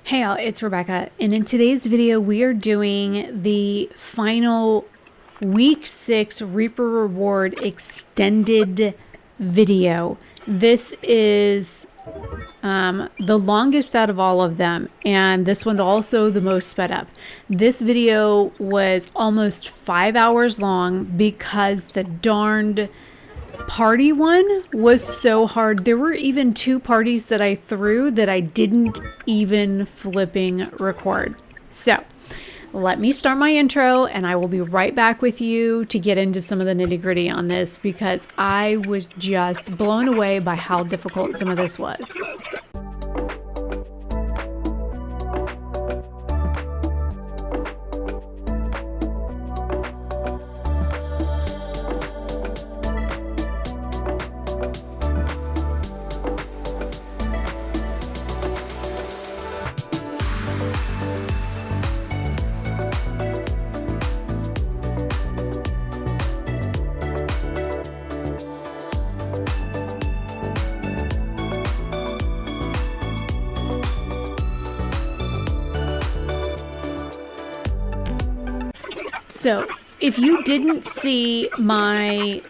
Hey y'all, it's Rebecca, and in today's video we are doing the final week 6 Reaper Reward extended video. This is the longest out of all of them, and this one's also the most sped up. This video was almost 5 hours long because the darned party one was so hard. There were even 2 parties that I threw that I didn't even flipping record. So let me start my intro and I will be right back with you to get into some of the nitty-gritty on this, because I was just blown away by how difficult some of this was. So if you didn't see my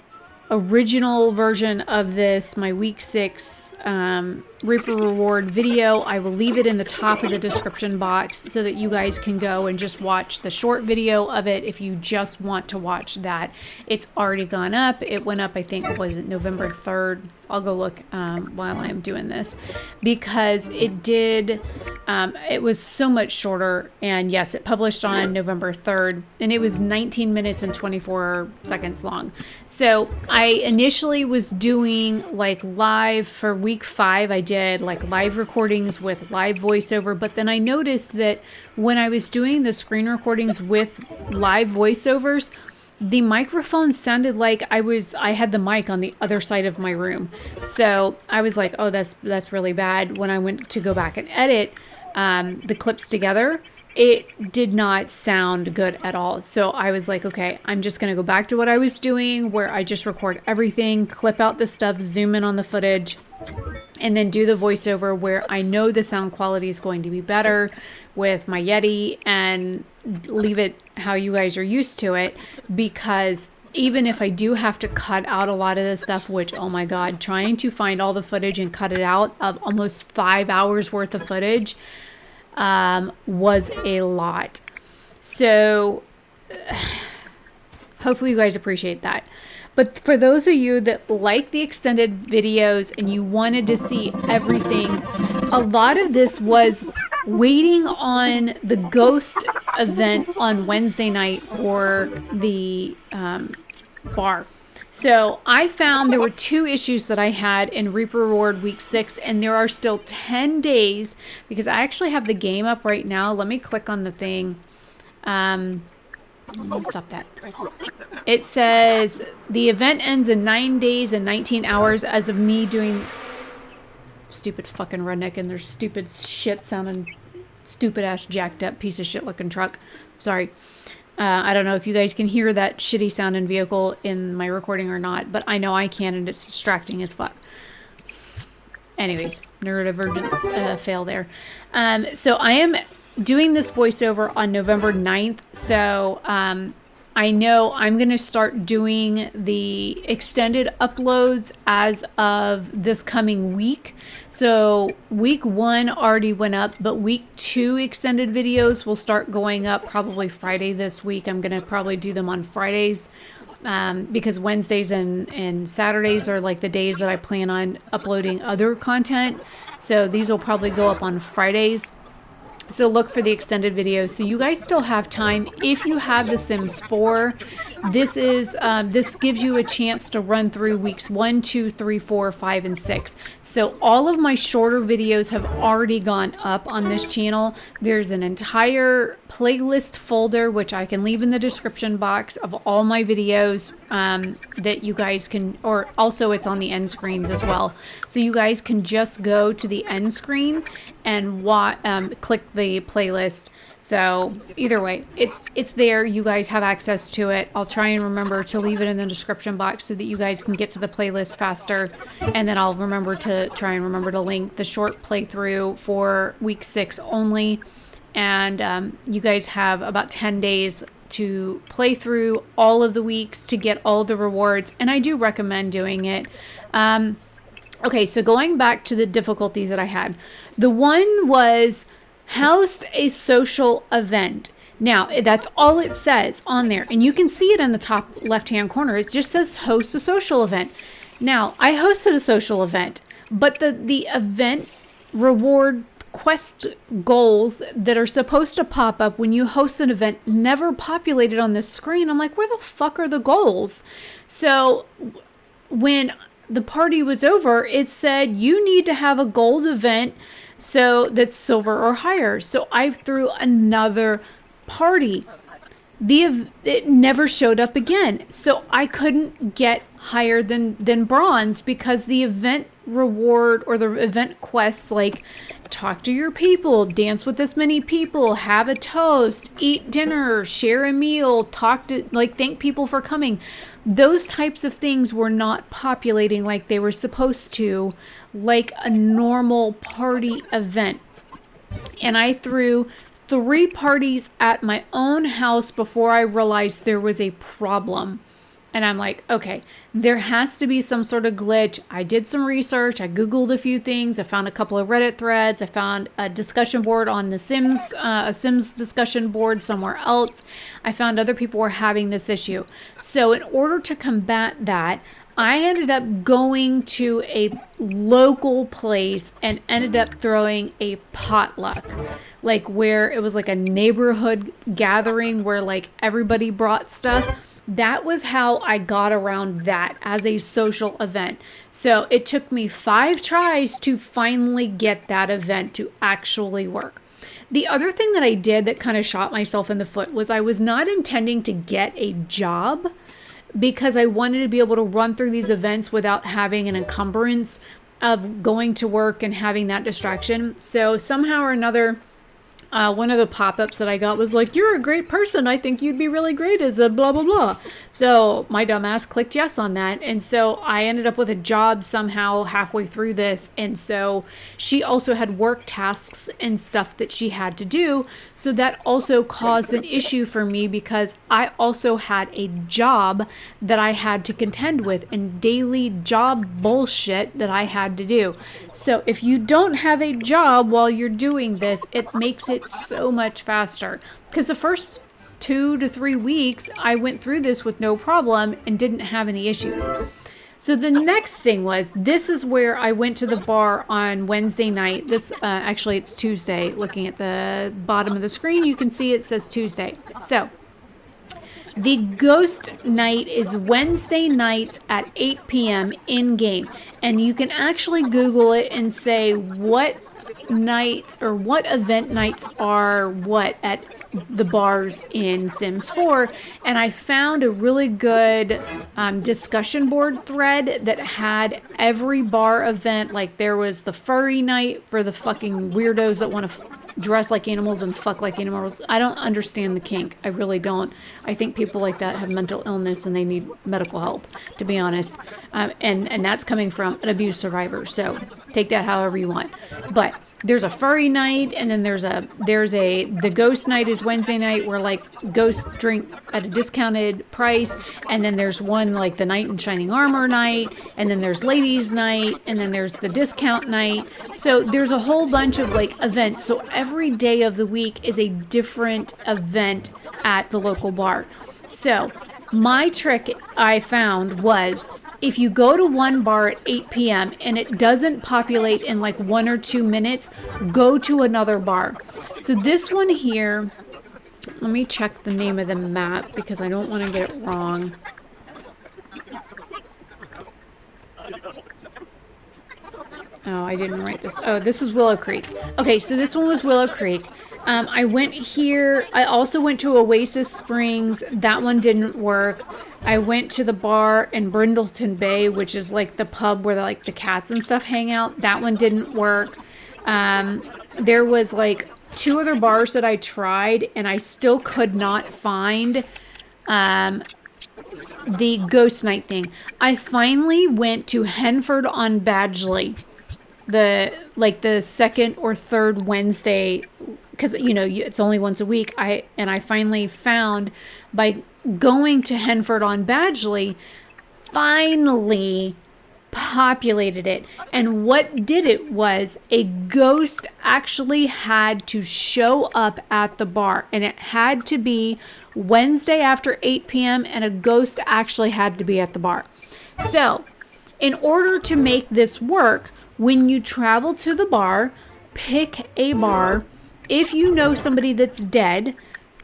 original version of this, my week 6 Reaper Reward video, I will leave it in the top of the description box so that you guys can go and just watch the short video of it if you just want to watch that. It's already gone up. It went up, I think, was it November 3rd? I'll go look while I'm doing this, because it did, it was so much shorter, and yes, it published on November 3rd, and it was 19 minutes and 24 seconds long. So I initially was doing like live for week 5, I did like live recordings with live voiceover, but then I noticed that when I was doing the screen recordings with live voiceovers, the microphone sounded like I had the mic on the other side of my room. So I was like, oh, that's really bad. When I went to go back and edit the clips together, it did not sound good at all. So I was like, okay, I'm just going to go back to what I was doing, where I just record everything, clip out the stuff, zoom in on the footage, and then do the voiceover where I know the sound quality is going to be better with my Yeti, and leave it how you guys are used to it. Because even if I do have to cut out a lot of this stuff, which, oh my God, trying to find all the footage and cut it out of almost 5 hours worth of footage was a lot. So hopefully you guys appreciate that. But for those of you that like the extended videos and you wanted to see everything, a lot of this was waiting on the ghost event on Wednesday night for the bar. So I found there were 2 issues that I had in Reaper Reward week 6, and there are still 10 days, because I actually have the game up right now. Let me click on the thing. Let me stop that. It says the event ends in 9 days and 19 hours as of me doing stupid fucking redneck and their stupid shit sounding, stupid ass jacked up piece of shit looking truck. Sorry. I don't know if you guys can hear that shitty sounding vehicle in my recording or not, but I know I can, and it's distracting as fuck. Anyways, neurodivergence fail there. So I am doing this voiceover on November 9th. So I know I'm going to start doing the extended uploads as of this coming week. So week 1 already went up, but week 2 extended videos will start going up probably Friday this week. I'm going to probably do them on Fridays, because Wednesdays and Saturdays are like the days that I plan on uploading other content. So these will probably go up on Fridays. So look for the extended videos. So you guys still have time. If you have The Sims 4, this gives you a chance to run through weeks 1, 2, 3, 4, 5, and 6. So all of my shorter videos have already gone up on this channel. There's an entire playlist folder, which I can leave in the description box, of all my videos that you guys can, or also it's on the end screens as well. So you guys can just go to the end screen and click the playlist. So either way, it's there. You guys have access to it. I'll try and remember to leave it in the description box so that you guys can get to the playlist faster. And then I'll try and remember to link the short playthrough for week 6 only. And you guys have about 10 days to play through all of the weeks to get all the rewards. And I do recommend doing it. Okay, so going back to the difficulties that I had. The one was host a social event. Now, that's all it says on there. And you can see it in the top left-hand corner. It just says host a social event. Now, I hosted a social event, but the event reward quest goals that are supposed to pop up when you host an event never populated on this screen. I'm like, where the fuck are the goals? So when the party was over, it said you need to have a gold event so that's silver or higher. So I threw another party. It never showed up again. So I couldn't get higher than bronze because the event reward or the event quests, like talk to your people, dance with this many people, have a toast, eat dinner, share a meal, thank people for coming. Those types of things were not populating like they were supposed to, like a normal party event. And I threw 3 parties at my own house before I realized there was a problem. And I'm like, okay, there has to be some sort of glitch. I did some research. I Googled a few things. I found a couple of Reddit threads. I found a discussion board on the Sims, a Sims discussion board somewhere else. I found other people were having this issue. So in order to combat that, I ended up going to a local place and ended up throwing a potluck, like where it was like a neighborhood gathering where like everybody brought stuff. That was how I got around that as a social event. So it took me 5 tries to finally get that event to actually work. The other thing that I did that kind of shot myself in the foot was I was not intending to get a job because I wanted to be able to run through these events without having an encumbrance of going to work and having that distraction. So somehow or another, one of the pop-ups that I got was like, you're a great person. I think you'd be really great as a blah, blah, blah. So my dumbass clicked yes on that. And so I ended up with a job somehow halfway through this. And so she also had work tasks and stuff that she had to do. So that also caused an issue for me because I also had a job that I had to contend with and daily job bullshit that I had to do. So if you don't have a job while you're doing this, it makes it so much faster, because the first 2 to 3 weeks I went through this with no problem and didn't have any issues. So the next thing was, this is where I went to the bar on Wednesday night. This actually it's Tuesday. Looking at the bottom of the screen, you can see it says Tuesday. So the ghost night is Wednesday night at 8 p.m. in game, and you can actually Google it and say what nights or what event nights are what at the bars in Sims 4, and I found a really good discussion board thread that had every bar event. Like there was the furry night for the fucking weirdos that want to dress like animals and fuck like animals. I don't understand the kink. I really don't. I think people like that have mental illness and they need medical help, to be honest. And that's coming from an abuse survivor. So take that however you want. But there's a furry night, and then the ghost night is Wednesday night, where like ghosts drink at a discounted price, and then there's one like the knight in shining armor night, and then there's ladies night, and then there's the discount night. So there's a whole bunch of like events. So every day of the week is a different event at the local bar. So my trick I found was, if you go to one bar at 8 p.m. and it doesn't populate in like 1 or 2 minutes, go to another bar. So this one here, let me check the name of the map because I don't want to get it wrong. Oh, I didn't write this. Oh, this was Willow Creek. Okay, so this one was Willow Creek. I went here. I also went to Oasis Springs. That one didn't work. I went to the bar in Brindleton Bay, which is like the pub where like the cats and stuff hang out. That one didn't work. there was like 2 other bars that I tried, and I still could not find the ghost night thing. I finally went to Henford on Badgley, the second or third Wednesday, because it's only once a week. I finally found, by going to Henford on Badgley, finally populated it. And what did it was a ghost actually had to show up at the bar, and it had to be Wednesday after 8 p.m. and a ghost actually had to be at the bar. So in order to make this work, when you travel to the bar, pick a bar. If you know somebody that's dead,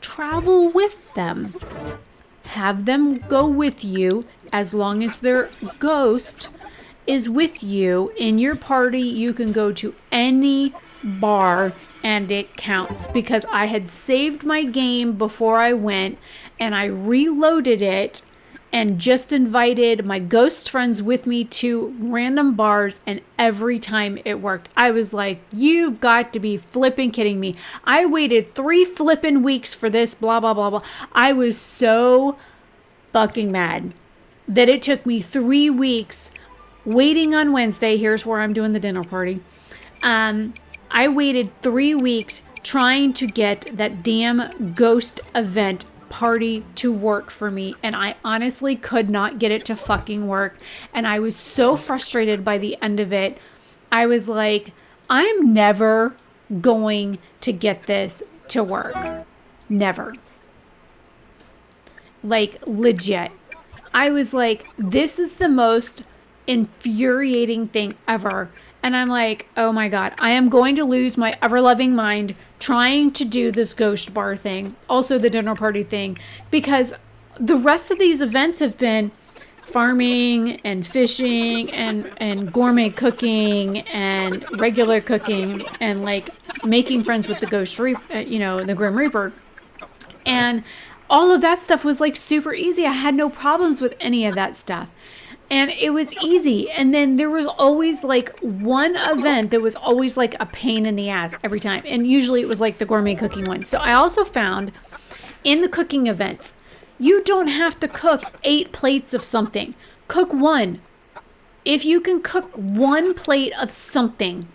travel with them. Have them go with you as long as their ghost is with you. In your party, you can go to any bar and it counts, because I had saved my game before I went and I reloaded it and just invited my ghost friends with me to random bars, and every time it worked. I was like, you've got to be flipping kidding me. I waited 3 flipping weeks for this, blah, blah, blah, blah. I was so fucking mad that it took me 3 weeks waiting on Wednesday. Here's where I'm doing the dinner party. I waited 3 weeks trying to get that damn ghost event party to work for me, and I honestly could not get it to fucking work, and I was so frustrated by the end of it. I was like, I'm never going to get this to work. Never. Like, legit. I was like, this is the most infuriating thing ever. And I'm like, oh my God, I am going to lose my ever-loving mind trying to do this ghost bar thing, also the dinner party thing, because the rest of these events have been farming and fishing and gourmet cooking and regular cooking and like making friends with the the Grim Reaper. And all of that stuff was like super easy. I had no problems with any of that stuff. And it was easy. And then there was always like one event that was always like a pain in the ass every time. And usually it was like the gourmet cooking one. So I also found in the cooking events, you don't have to cook 8 plates of something. Cook 1. If you can cook 1 plate of something,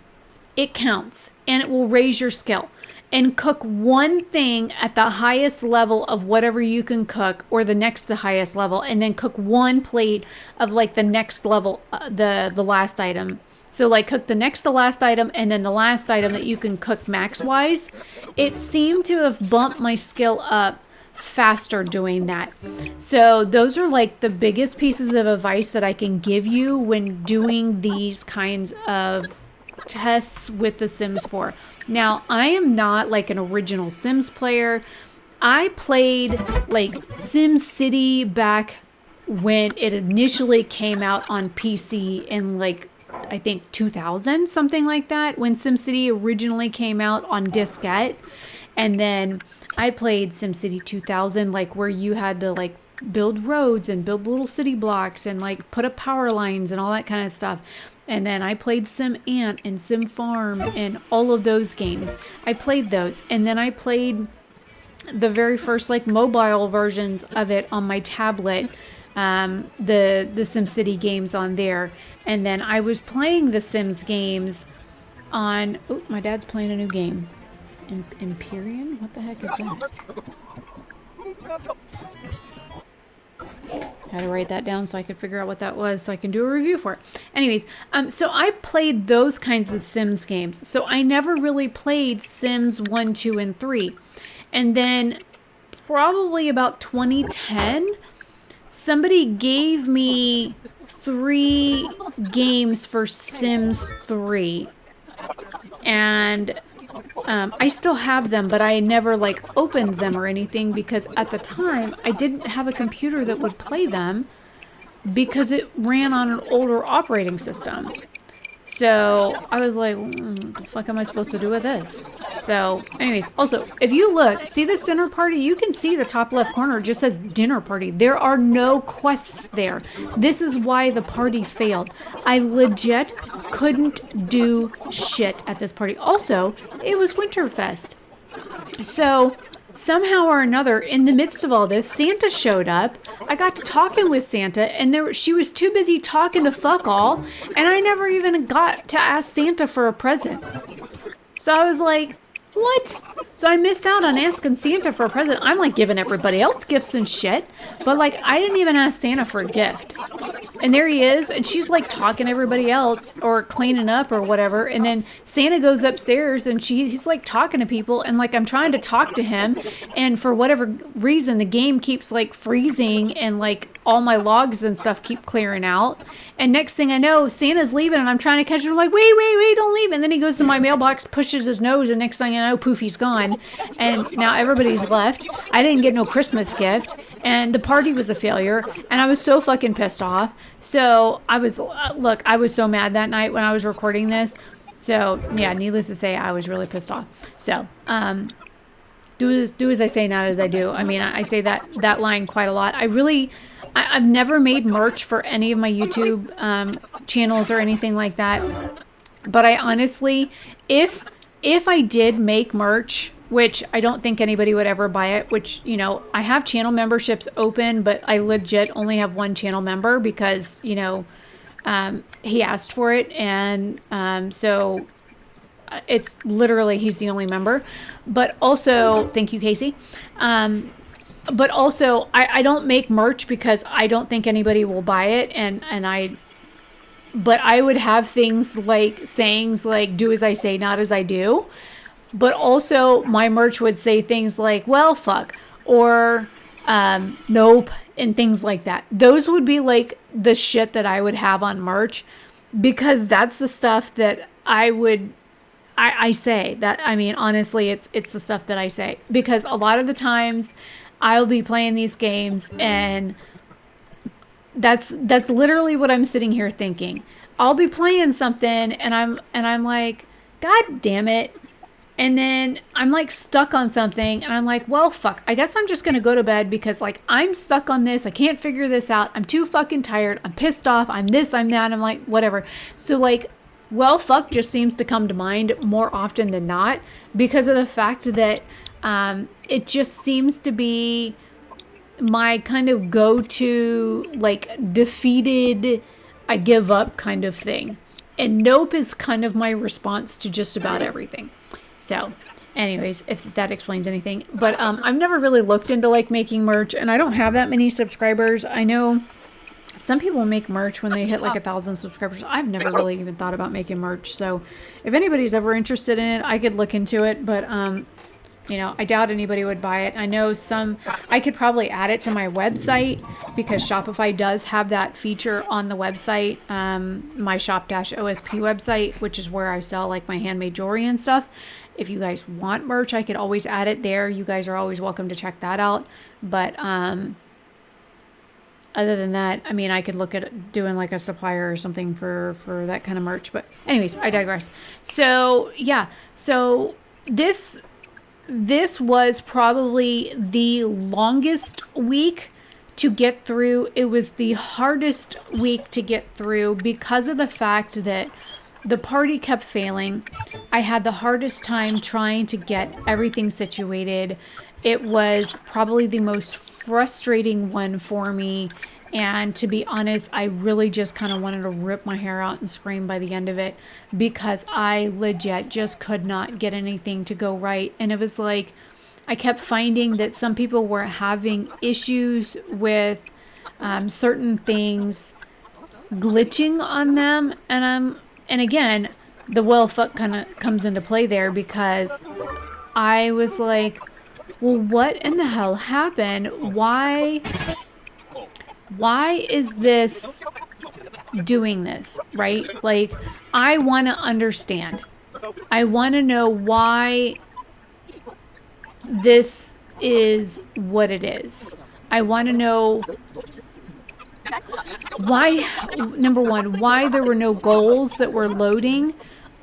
it counts and it will raise your skill. And cook 1 thing at the highest level of whatever you can cook, or the next to highest level, and then cook 1 plate of like the next level, the last item. So like cook the next to last item and then the last item that you can cook max wise. It seemed to have bumped my skill up faster doing that. So those are like the biggest pieces of advice that I can give you when doing these kinds of tests with The Sims 4. Now, I am not like an original Sims player. I played like SimCity back when it initially came out on PC in like, I think 2000, something like that, when SimCity originally came out on diskette. And then I played SimCity 2000, like where you had to like build roads and build little city blocks and like put up power lines and all that kind of stuff. And then I played Sim Ant and Sim Farm and all of those games. I played those. And then I played the very first like mobile versions of it on my tablet, the SimCity games on there. And then I was playing the Sims games on... Oh, my dad's playing a new game. Empyrean? What the heck is that? Had to write that down so I could figure out what that was so I can do a review for it. Anyways, so I played those kinds of Sims games. So I never really played Sims 1, 2, and 3. And then probably about 2010, somebody gave me 3 games for Sims 3. And I still have them, but I never like opened them or anything because at the time I didn't have a computer that would play them because it ran on an older operating system. So I was like, what the fuck am I supposed to do with this? So anyways, also, if you look, see this dinner party? You can see the top left corner. It just says dinner party. There are no quests there. This is why the party failed. I legit couldn't do shit at this party. Also, it was Winterfest. So somehow or another, in the midst of all this, Santa showed up. I got to talking with Santa, and she was too busy talking to fuck all, and I never even got to ask Santa for a present. So I was like, what? So I missed out on asking Santa for a present. I'm like giving everybody else gifts and shit, but like I didn't even ask Santa for a gift. And there he is, and she's like talking to everybody else or cleaning up or whatever. And then Santa goes upstairs and he's like talking to people, and like I'm trying to talk to him, and for whatever reason the game keeps like freezing and like all my logs and stuff keep clearing out. And next thing I know, Santa's leaving and I'm trying to catch him. I'm like, wait, don't leave. And then he goes to my mailbox, pushes his nose, and next thing I know, poof, he's gone. And now everybody's left. I didn't get no Christmas gift, and the party was a failure, and I was so fucking pissed off. So I was, look, I was so mad that night when I was recording this. So yeah, needless to say, I was really pissed off. So, do as I say, not as I do. I mean, I say that line quite a lot. I've never made merch for any of my YouTube channels or anything like that. But I honestly, if I did make merch, which I don't think anybody would ever buy it, which, you know, I have channel memberships open, but I legit only have one channel member because, you know, he asked for it. And so it's literally, he's the only member. But also, thank you, Casey. But also, I don't make merch because I don't think anybody will buy it. But I would have things like sayings like, do as I say, not as I do. But also my merch would say things like, well, fuck, or nope, and things like that. Those would be like the shit that I would have on merch, because that's the stuff that I say. That, I mean, honestly, it's the stuff that I say, because a lot of the times I'll be playing these games and that's literally what I'm sitting here thinking. I'll be playing something and I'm like, God damn it. And then I'm like stuck on something and I'm like, well, fuck, I guess I'm just going to go to bed because like I'm stuck on this. I can't figure this out. I'm too fucking tired. I'm pissed off. I'm this, I'm that. I'm like, whatever. So like, well, fuck just seems to come to mind more often than not, because of the fact that it just seems to be my kind of go-to, like, defeated, I give up kind of thing. And nope is kind of my response to just about everything. So anyways, if that explains anything. But I've never really looked into like making merch, and I don't have that many subscribers. I know some people make merch when they hit like 1,000 subscribers. I've never really even thought about making merch. So if anybody's ever interested in it, I could look into it. But you know, I doubt anybody would buy it. I know I could probably add it to my website, because Shopify does have that feature on the website, my shop-OSP website, which is where I sell like my handmade jewelry and stuff. If you guys want merch, I could always add it there. You guys are always welcome to check that out. But other than that, I mean, I could look at doing like a supplier or something for that kind of merch. But anyways, I digress. So yeah, so this was probably the longest week to get through. It was the hardest week to get through because of the fact that the party kept failing. I had the hardest time trying to get everything situated. It was probably the most frustrating one for me. And to be honest, I really just kind of wanted to rip my hair out and scream by the end of it, because I legit just could not get anything to go right. And it was like, I kept finding that some people were having issues with certain things glitching on them. And again, the well fuck kind of comes into play there, because I was like, well, what in the hell happened? Why is this doing this, right? Like, I want to understand. I want to know why this is what it is. I want to know why, number one, why there were no goals that were loading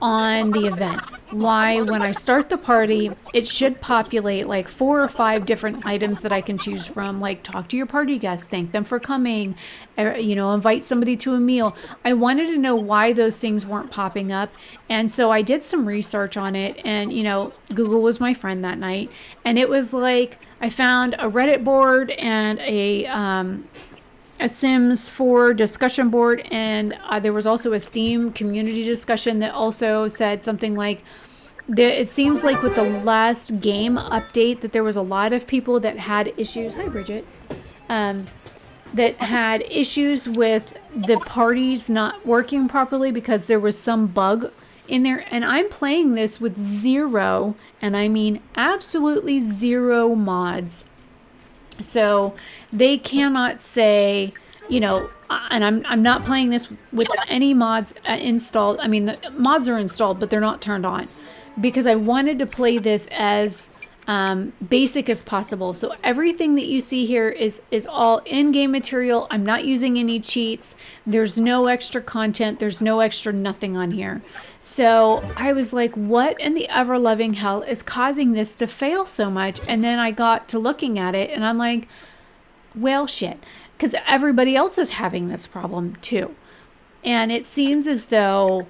on the event. Why, when I start the party, it should populate like 4 or 5 different items that I can choose from, like talk to your party guests, thank them for coming, invite somebody to a meal. I wanted to know why those things weren't popping up. And so I did some research on it, and, Google was my friend that night. And it was like, I found a Reddit board and a Sims 4 discussion board, and there was also a Steam community discussion that also said something like, it seems like with the last game update that there was a lot of people that had issues. Hi, Bridget. That had issues with the parties not working properly because there was some bug in there. And I'm playing this with 0, and I mean absolutely 0 mods. So they cannot say, and I'm not playing this with any mods installed. I mean, the mods are installed, but they're not turned on, because I wanted to play this as basic as possible. So everything that you see here is all in-game material. I'm not using any cheats. There's no extra content. There's no extra nothing on here. So I was like, what in the ever-loving hell is causing this to fail so much? And then I got to looking at it, and I'm like, well, shit, because everybody else is having this problem too. And it seems as though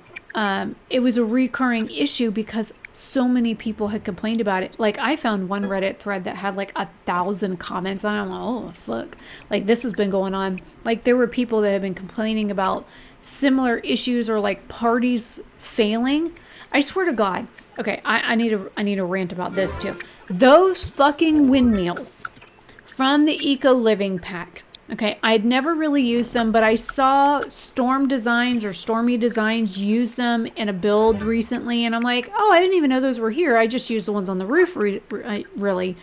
it was a recurring issue because so many people had complained about it. Like, I found one Reddit thread that had like 1,000 comments on it. I'm like, oh, fuck. Like, this has been going on. Like, there were people that have been complaining about similar issues or like parties failing. I swear to God. Okay, I need to rant about this too. Those fucking windmills from the Eco Living pack. Okay, I'd never really used them, but I saw Stormy Designs use them in a build recently, and I'm like, oh, I didn't even know those were here. I just used the ones on the roof, really.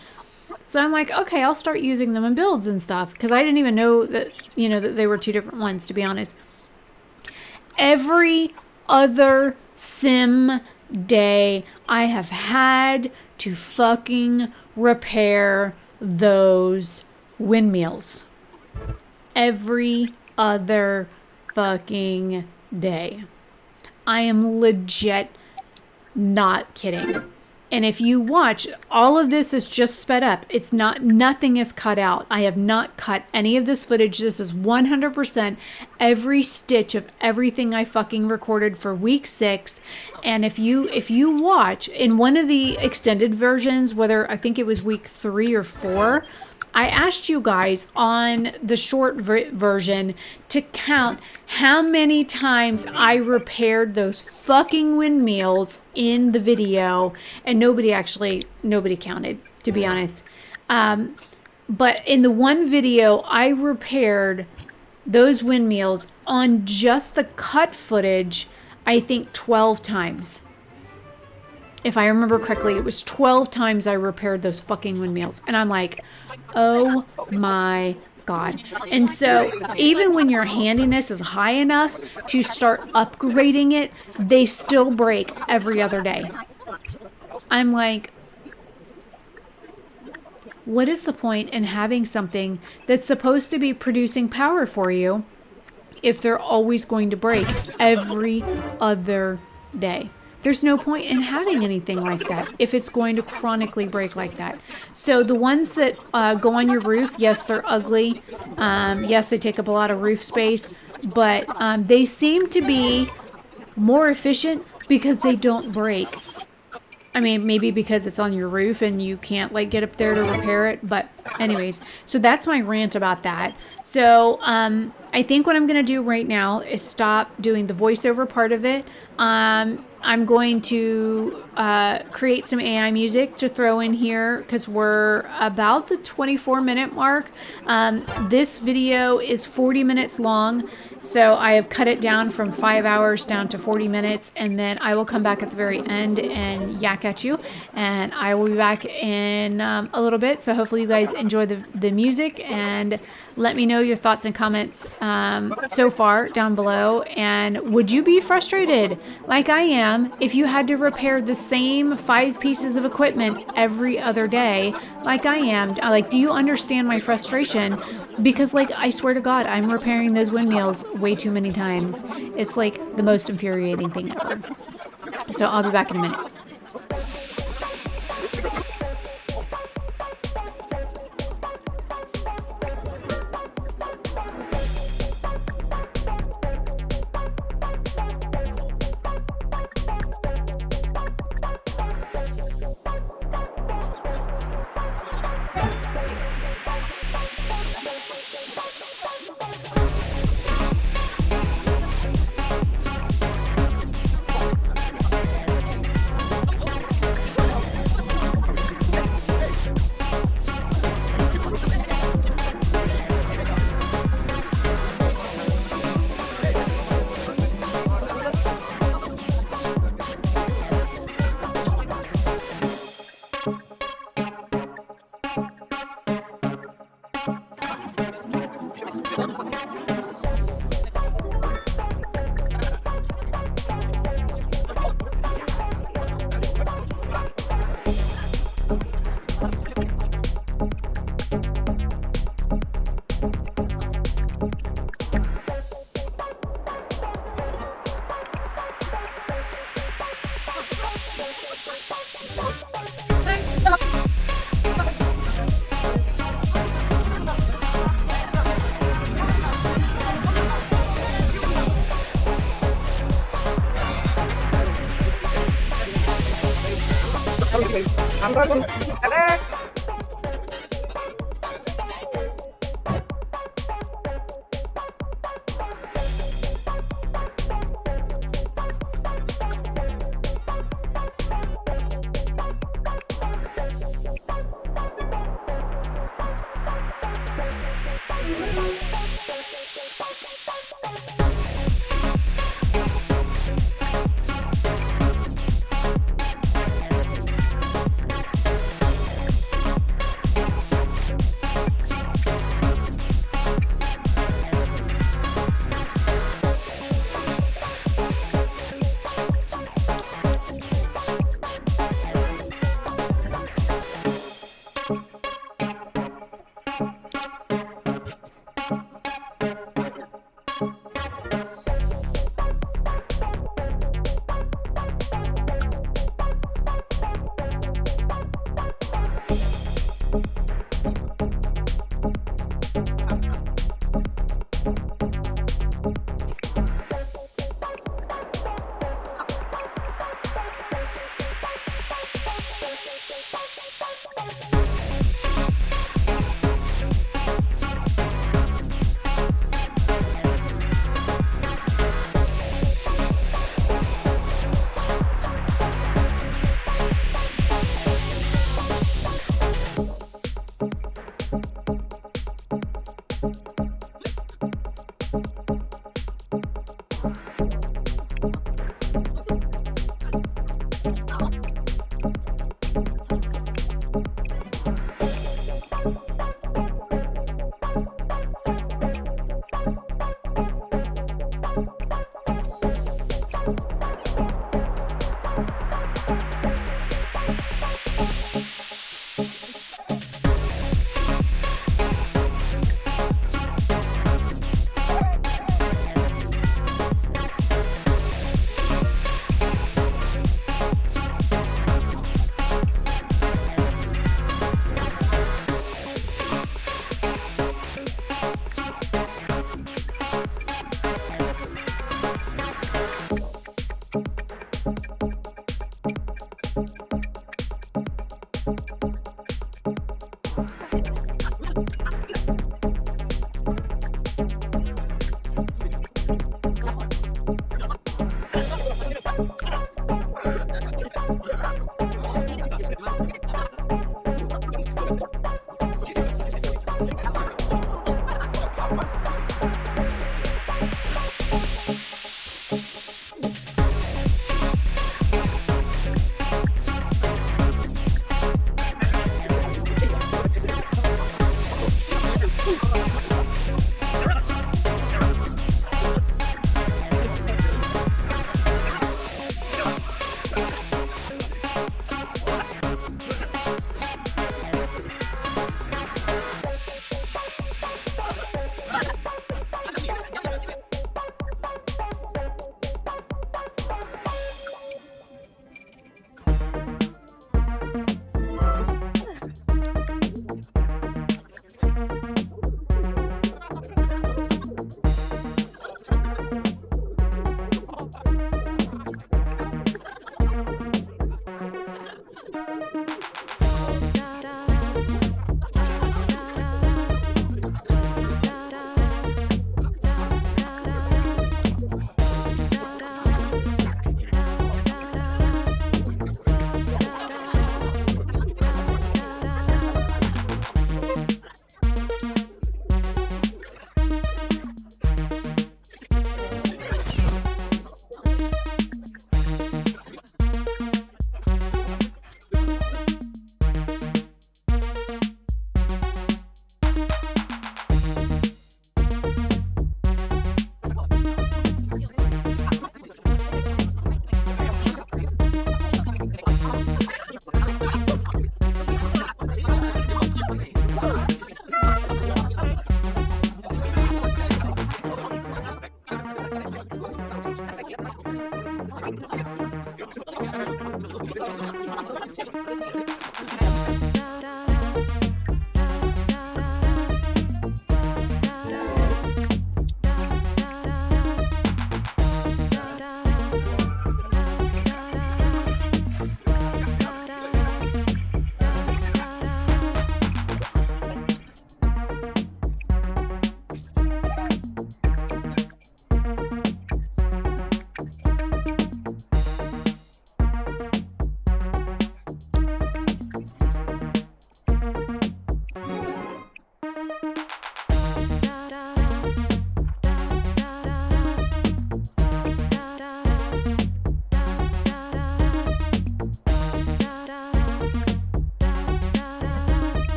So I'm like, okay, I'll start using them in builds and stuff, because I didn't even know that, that they were 2 different ones, to be honest. Every other sim day, I have had to fucking repair those windmills. Every other fucking day. I am legit not kidding. And if you watch, all of this is just sped up. It's not, nothing is cut out. I have not cut any of this footage. This is 100% every stitch of everything I fucking recorded for week 6. And if you watch in one of the extended versions, whether I think it was week 3 or 4, I asked you guys on the short version to count how many times I repaired those fucking windmills in the video, and nobody counted, to be honest. But in the one video, I repaired those windmills on just the cut footage, I think 12 times. If I remember correctly, it was 12 times I repaired those fucking windmills. And I'm like, oh my God. And so even when your handiness is high enough to start upgrading it, they still break every other day. I'm like, what is the point in having something that's supposed to be producing power for you if they're always going to break every other day? There's no point in having anything like that if it's going to chronically break like that. So the ones that go on your roof, yes, they're ugly. Yes, they take up a lot of roof space, but they seem to be more efficient because they don't break. I mean, maybe because it's on your roof and you can't like get up there to repair it. But anyways, so that's my rant about that. So I think what I'm going to do right now is stop doing the voiceover part of it. I'm going to create some AI music to throw in here because we're about the 24-minute mark. This video is 40 minutes long. So I have cut it down from 5 hours down to 40 minutes, and then I will come back at the very end and yak at you, and I will be back in a little bit. So hopefully you guys enjoy the music, and let me know your thoughts and comments so far down below. And would you be frustrated like I am if you had to repair the same 5 pieces of equipment every other day like I am? Like, do you understand my frustration? Because, like, I swear to God, I'm repairing those windmills way too many times. It's like the most infuriating thing ever. So I'll be back in a minute.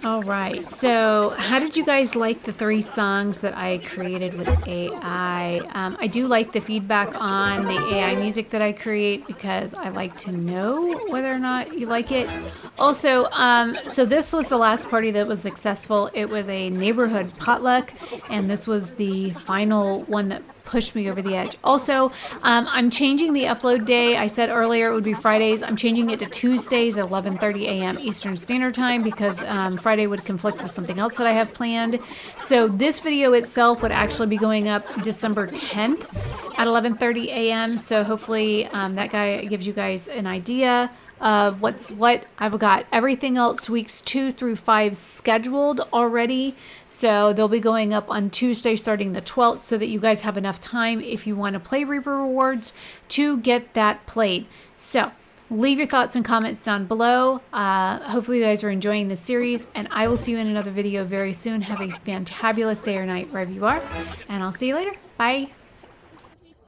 All right, so how did you guys like the 3 songs that I created with AI? I do like the feedback on the AI music that I create because I like to know whether or not you like it. Also, so this was the last party that was successful. It was a neighborhood potluck, and this was the final one that pushed me over the edge. Also, I'm changing the upload day. I said earlier it would be Fridays. I'm changing it to Tuesdays at 11:30 a.m. Eastern Standard Time because Friday would conflict with something else that I have planned. So this video itself would actually be going up December 10th at 11:30 a.m. So hopefully that guy gives you guys an idea of what. I've got everything else weeks 2 through 5 scheduled already, so they'll be going up on Tuesday starting the 12th so that you guys have enough time if you want to play Reaper Rewards to get that played. So leave your thoughts and comments down below. Hopefully you guys are enjoying this series, and I will see you in another video very soon. Have a fantabulous day or night wherever you are, and I'll see you later. Bye.